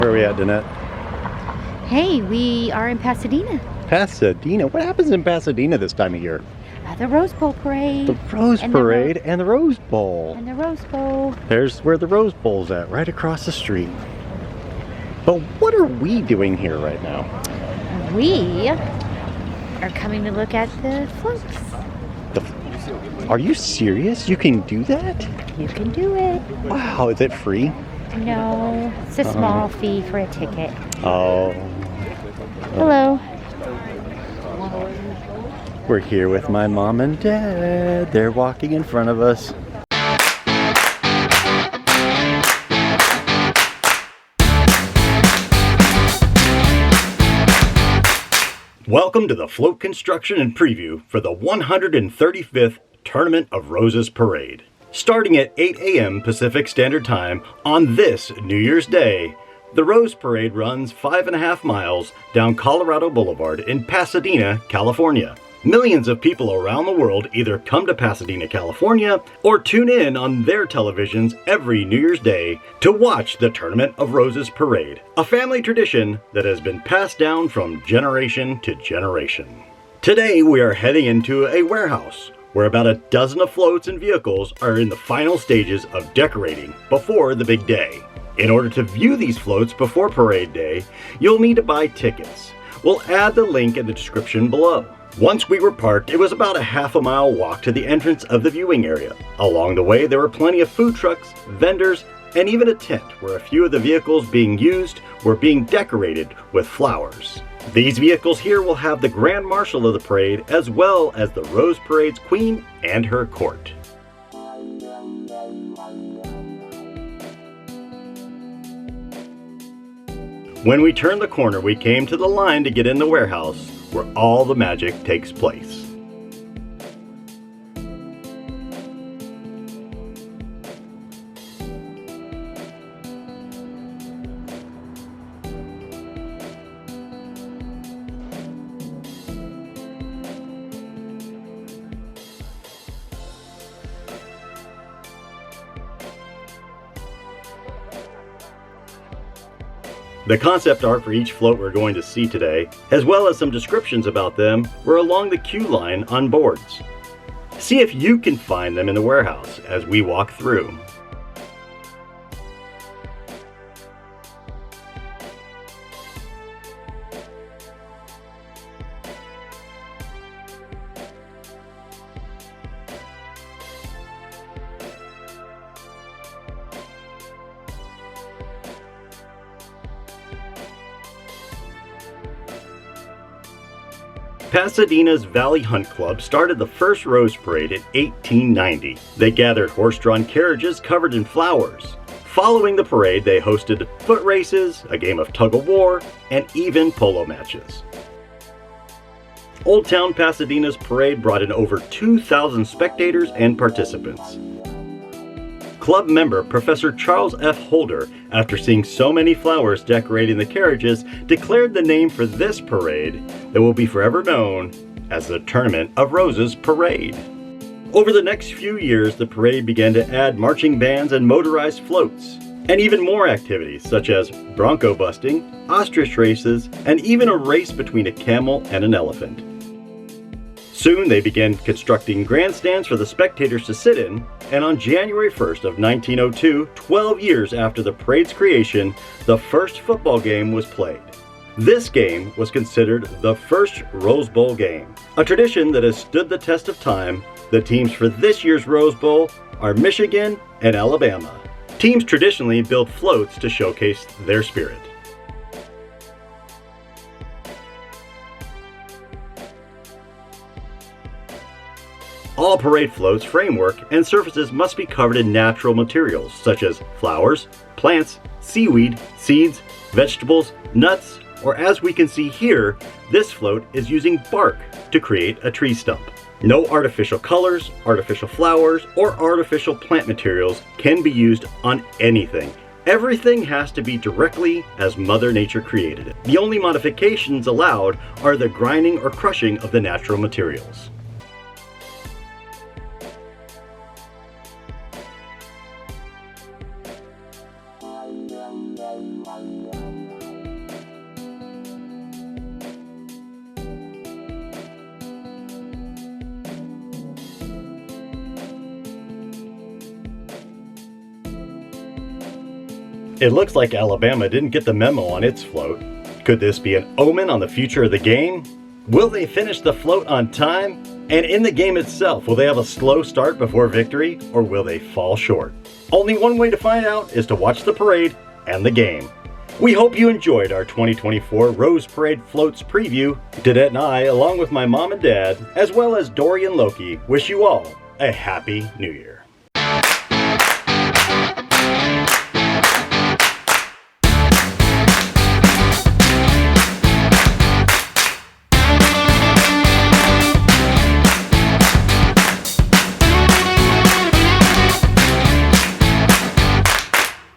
Where are we at, Danette? Hey, we are in Pasadena. Pasadena? What happens in Pasadena this time of year? The Rose Bowl Parade. The Rose Parade and the Rose Bowl. And the Rose Bowl. There's where the Rose Bowl's at, right across the street. But what are we doing here right now? We are coming to look at the floats. Are you serious? You can do that? You can do it. Wow, is it free? No, it's a small fee for a ticket. Oh. Hello. We're here with my mom and dad. They're walking in front of us. Welcome to the float construction and preview for the 135th Tournament of Roses Parade. Starting at 8 a.m. Pacific Standard Time on this New Year's Day, the Rose Parade runs 5.5 miles down Colorado Boulevard in Pasadena, California. Millions of people around the world either come to Pasadena, California, or tune in on their televisions every New Year's Day to watch the Tournament of Roses Parade, a family tradition that has been passed down from generation to generation. Today we are heading into a warehouse where about a dozen of floats and vehicles are in the final stages of decorating before the big day. In order to view these floats before Parade Day, you'll need to buy tickets. We'll add the link in the description below. Once we were parked, it was about a half-a-mile walk to the entrance of the viewing area. Along the way, there were plenty of food trucks, vendors, and even a tent where a few of the vehicles being used were being decorated with flowers. These vehicles here will have the Grand Marshal of the parade as well as the Rose Parade's Queen and her court. When we turned the corner, we came to the line to get in the warehouse where all the magic takes place. The concept art for each float we're going to see today, as well as some descriptions about them, were along the queue line on boards. See if you can find them in the warehouse as we walk through. Pasadena's Valley Hunt Club started the first Rose Parade in 1890. They gathered horse-drawn carriages covered in flowers. Following the parade, they hosted foot races, a game of tug-of-war, and even polo matches. Old Town Pasadena's parade brought in over 2,000 spectators and participants. Club member Professor Charles F. Holder, after seeing so many flowers decorating the carriages, declared the name for this parade that will be forever known as the Tournament of Roses Parade. Over the next few years, the parade began to add marching bands and motorized floats, and even more activities such as bronco busting, ostrich races, and even a race between a camel and an elephant. Soon they began constructing grandstands for the spectators to sit in, and on January 1st of 1902, 12 years after the parade's creation, the first football game was played. This game was considered the first Rose Bowl game, a tradition that has stood the test of time. The teams for this year's Rose Bowl are Michigan and Alabama. Teams traditionally build floats to showcase their spirit. All parade floats, framework, and surfaces must be covered in natural materials such as flowers, plants, seaweed, seeds, vegetables, nuts, or as we can see here, this float is using bark to create a tree stump. No artificial colors, artificial flowers, or artificial plant materials can be used on anything. Everything has to be directly as Mother Nature created it. The only modifications allowed are the grinding or crushing of the natural materials. It looks like Alabama didn't get the memo on its float. Could this be an omen on the future of the game? Will they finish the float on time? And in the game itself, will they have a slow start before victory, or will they fall short? Only one way to find out is to watch the parade and the game. We hope you enjoyed our 2024 Rose Parade Floats preview. Didette and I, along with my mom and dad, as well as Dory and Loki, wish you all a Happy New Year.